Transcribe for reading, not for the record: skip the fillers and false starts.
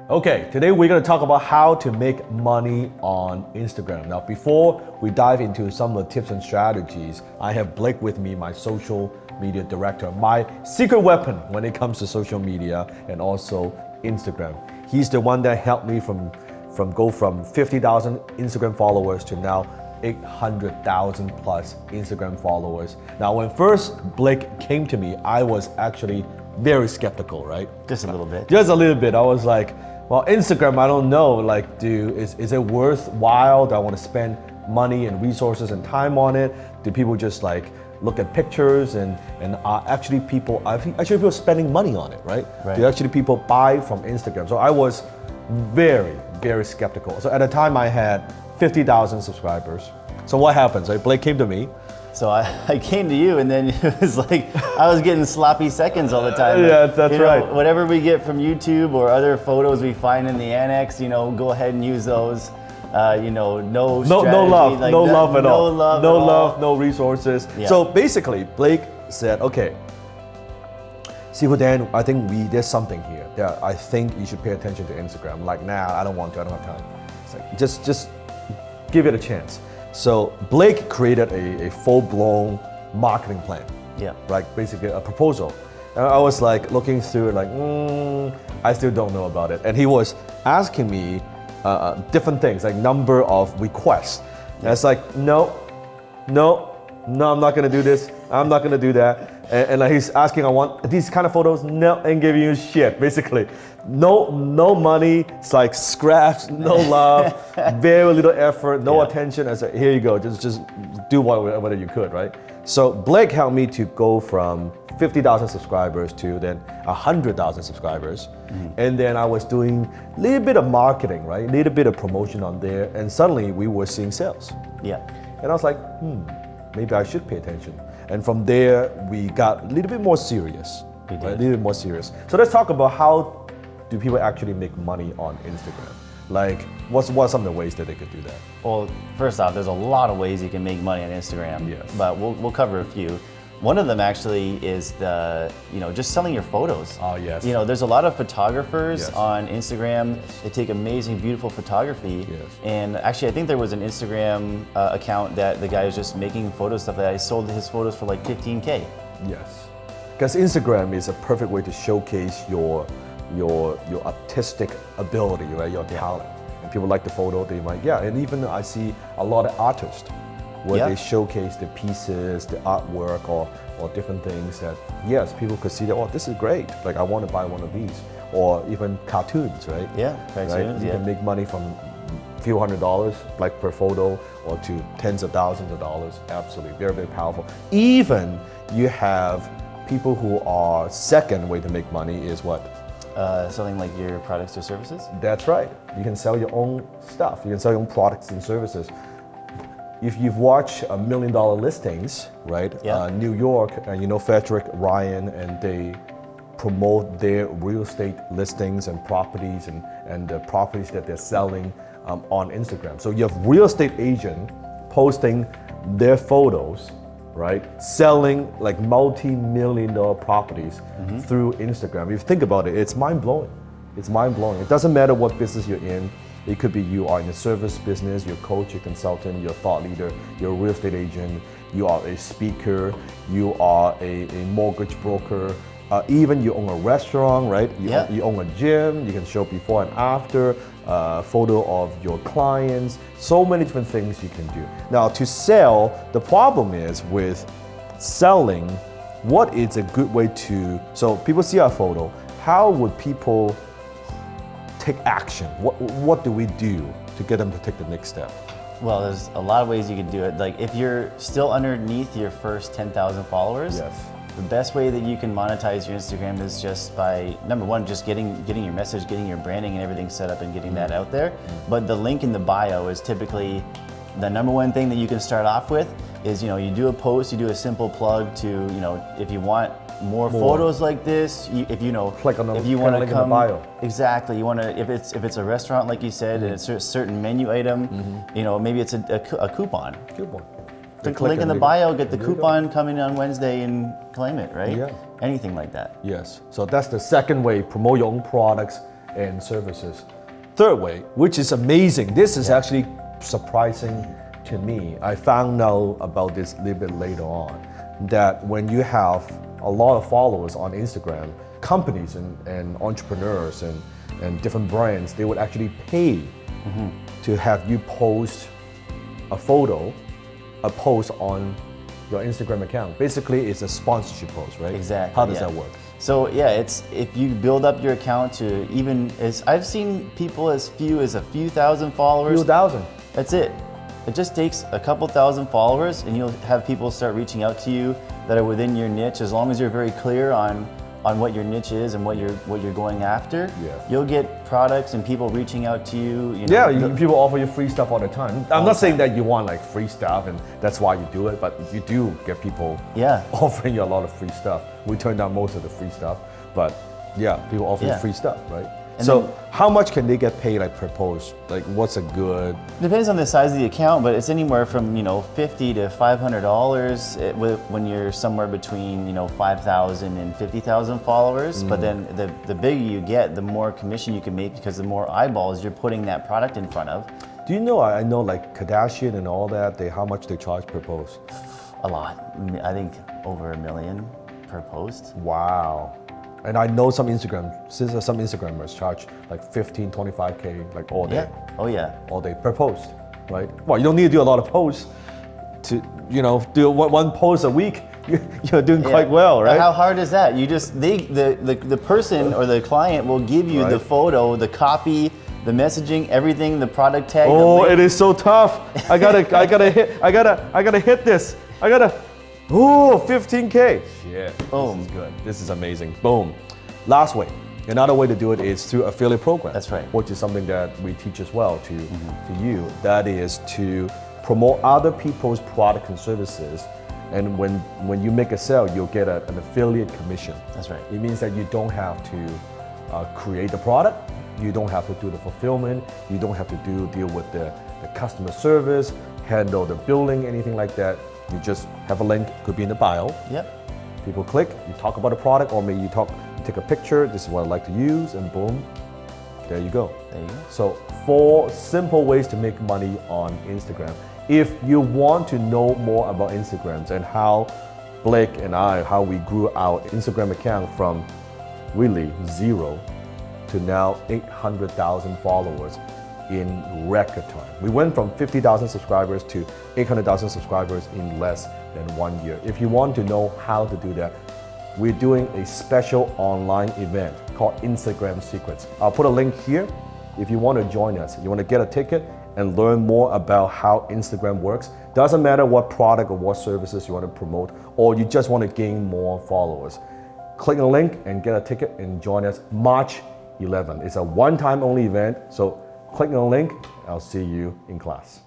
Okay, today we're going to talk about how to make money on Instagram. Now, before we dive into some of the tips and strategies, I have Blake with me, my social media director, my secret weapon when it comes to social media and also Instagram. He's the one that helped me from 50,000 Instagram followers to now 800,000 plus Instagram followers. Now, when first Blake came to me, I was actually very skeptical, right? Just a little bit. Just a little bit. I was like, well, Instagram, I don't know, like, is it worthwhile? Do I want to spend money and resources and time on it? Do people just like look at pictures and are actually people spending money on it, right? Do actually people buy from Instagram? So I was very, very skeptical. So at the time I had 50,000 subscribers. So what happens? Right? Blake came to me. So I came to you, and then it was like I was getting sloppy seconds all the time. Yeah, that's right. Whatever we get from YouTube or other photos we find in the annex, go ahead and use those. No love, like no love at all. No love, all. no resources. Yeah. So basically, Blake said, okay, Sifu Dan, I think there's something here. That I think you should pay attention to Instagram. I'm like, nah, I don't want to, I don't have time. It's like, just give it a chance. So Blake created a full-blown marketing plan. Yeah. Right, basically a proposal. And I was like looking through it like, I still don't know about it. And he was asking me different things, like number of requests. And it's like, no, I'm not gonna do this. I'm not gonna do that. And like he's asking, I want these kind of photos. No, ain't giving you shit, basically. No money. It's like scraps, no love, very little effort, no attention. I said, here you go. Just do whatever you could, right? So Blake helped me to go from 50,000 subscribers to then 100,000 subscribers. And then I was doing a little bit of marketing, right? A little bit of promotion on there. And suddenly we were seeing sales. Yeah. And I was like, maybe I should pay attention. And from there, we got a little bit more serious. We did. Right? A little bit more serious. So let's talk about how do people actually make money on Instagram? Like, what are some of the ways that they could do that? Well, first off, there's a lot of ways you can make money on Instagram. Yes. But we'll cover a few. One of them actually is just selling your photos. Oh, yes. There's a lot of photographers Yes. on Instagram. They take amazing, beautiful photography. Yes. And actually, I think there was an Instagram account that the guy was just making photo stuff that I sold his photos for like 15K. Yes. Because Instagram is a perfect way to showcase your artistic ability, right? Your talent. And people like the photo, they might, and even I see a lot of artists where they showcase the pieces, the artwork, or different things that, yes, people could see that, oh, this is great. Like, I want to buy one of these. Or even cartoons, right? Yeah, cartoons, right? You can make money from a few $100s, like per photo, or to tens of thousands of dollars. Absolutely, very, very powerful. Even you have people who are second way to make money is what? Selling like your products or services? That's right. You can sell your own stuff. You can sell your own products and services. If you've watched $1 Million Listings, right? Yeah. New York, and Frederick Ryan, and they promote their real estate listings and properties and the properties that they're selling on Instagram. So you have real estate agent posting their photos, right? Selling like multi-million-dollar properties through Instagram. If you think about it, it's mind-blowing. It's mind-blowing. It doesn't matter what business you're in. It could be you are in the service business, you're a coach, you're a consultant, you're a thought leader, you're a real estate agent, you are a speaker, you are a mortgage broker, even you own a restaurant, right? You own a gym, you can show before and after, photo of your clients, so many different things you can do. Now to sell, the problem is with selling, what is a good way so people see our photo, how would people take action? What do we do to get them to take the next step? Well, there's a lot of ways you can do it. Like if you're still underneath your first 10,000 followers, the best way that you can monetize your Instagram is just by, number one, just getting your message, getting your branding and everything set up and getting that out there. But the link in the bio is typically the number one thing that you can start off with is, you do a post, you do a simple plug to, if you want more photos like this, if you click on the if you want to come in the bio. Exactly, you want to if it's a restaurant like you said and it's a certain menu item, maybe it's a coupon. Click the link in the bio, get the coupon, come in on Wednesday and claim it, right? Yeah. Anything like that. Yes. So that's the second way, promote your own products and services. Third way, which is amazing, this is actually surprising to me. I found out about this a little bit later on, that when you have a lot of followers on Instagram, companies and entrepreneurs and different brands, they would actually pay to have you post a post on your Instagram account. Basically, it's a sponsorship post, right? Exactly. How does that work? So yeah, it's if you build up your account to even as I've seen people as few as a few thousand followers. Few thousand. That's it. It just takes a couple thousand followers, and you'll have people start reaching out to you that are within your niche. As long as you're very clear on what your niche is and what you're going after, you'll get products and people reaching out to you. People offer you free stuff all the time. I'm not saying that you want like free stuff and that's why you do it, but you do get people offering you a lot of free stuff. We turn down most of the free stuff, but people offer you free stuff, right? And so then, how much can they get paid like per post? Like what's a good? Depends on the size of the account, but it's anywhere from $50 to $500 when you're somewhere between 5,000 and 50,000 followers. But then the bigger you get, the more commission you can make because the more eyeballs you're putting that product in front of. Do you know? I know like Kardashian and all that. How much they charge per post? A lot. I think over $1 million per post. Wow. And I know some Instagrammers charge like 15, 25K like all day. Yeah. Oh yeah. All day per post, right? Well, you don't need to do a lot of posts to, do one post a week. You're doing quite well, right? But how hard is that? You just the person or the client will give you the photo, the copy, the messaging, everything, the product tag. Oh, it is so tough. I gotta hit this. 15K. Shit. Boom. This is good. This is amazing. Boom. Last way. Another way to do it is through affiliate program. That's right. Which is something that we teach as well to you. That is to promote other people's products and services. And when you make a sale, you'll get an affiliate commission. That's right. It means that you don't have to create the product. You don't have to do the fulfillment. You don't have to deal with the customer service, handle the billing, anything like that. You just have a link, could be in the bio. Yep. People click, you talk about the product, or maybe you take a picture, this is what I like to use, and boom, there you go. There you go. So 4 simple ways to make money on Instagram. If you want to know more about Instagrams and how Blake and how we grew our Instagram account from really 0 to now 800,000 followers in record time. We went from 50,000 subscribers to 800,000 subscribers in less than 1 year. If you want to know how to do that, we're doing a special online event called Instagram Secrets. I'll put a link here. If you want to join us, you want to get a ticket and learn more about how Instagram works. Doesn't matter what product or what services you want to promote, or you just want to gain more followers. Click the link and get a ticket and join us March 11. It's a one-time only event, so click on the link. I'll see you in class.